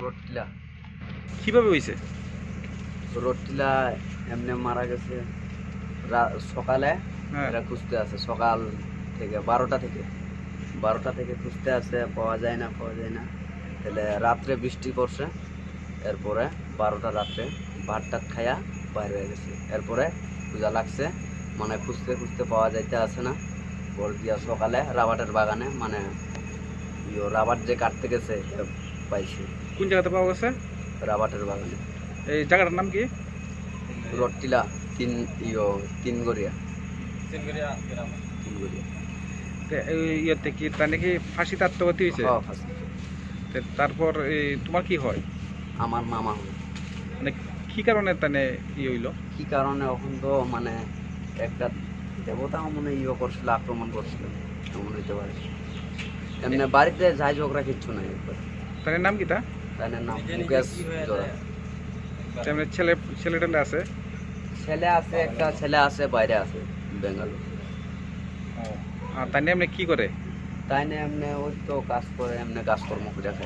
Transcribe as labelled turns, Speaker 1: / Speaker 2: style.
Speaker 1: রট্টিলা
Speaker 2: কিভাবে হয়েছে?
Speaker 1: রট্টিলা এমনি মারা গেছে সকালে।
Speaker 2: হ্যাঁ।
Speaker 1: এরা খুঁজতে আছে সকাল থেকে 12টা থেকে খুঁজতে আছে, পাওয়া যায় না। তাহলে রাত্রে বৃষ্টি পড়ছে, এরপরে 12টা রাত্রে ভাত টাত খায়া বাইরে হয়ে গেছে। এরপরে পূজা লাগছে, মানে খুঁজতে খুঁজতে পাওয়া যাইতে আছে না। পর দিয়া সকালে রাবারের বাগানে, মানে রাবার যে কাটতে গেছে পাইছে
Speaker 2: কোন জায়গাতে পাওয়া গেছে?
Speaker 1: রাবারের বাগানে।
Speaker 2: এই জায়গাটার নাম কি?
Speaker 1: রট্টিলা তিনগড়িয়া।
Speaker 2: ইয়েতে কি তার নাকি ফাঁসিতে আত্মঘাতী হয়েছে?
Speaker 1: ফাঁসি।
Speaker 2: তারপর তোমার কি হয়?
Speaker 1: আমার মামা হয়।
Speaker 2: মানে কি কারণে তানে হইলো?
Speaker 1: কি কারণে এখন তো মানে একটা দেবতা মনে করছিল, আক্রমণ করছিল, এমন হইতে পারে। এমনি বাড়িতে যাই ঝগড়া কিচ্ছু নাই।
Speaker 2: তার নাম কি তা?
Speaker 1: তাই নাম মুকেশ জোড়া।
Speaker 2: তেমনি ছেলে আছে?
Speaker 1: একটা ছেলে আছে, বাইরে আছে বেঙ্গালুরু।
Speaker 2: আর তাই এমনি কি করে?
Speaker 1: তাই না এমনি ওই তো কাজ করে, এমনি কাজকর্ম করে খায়।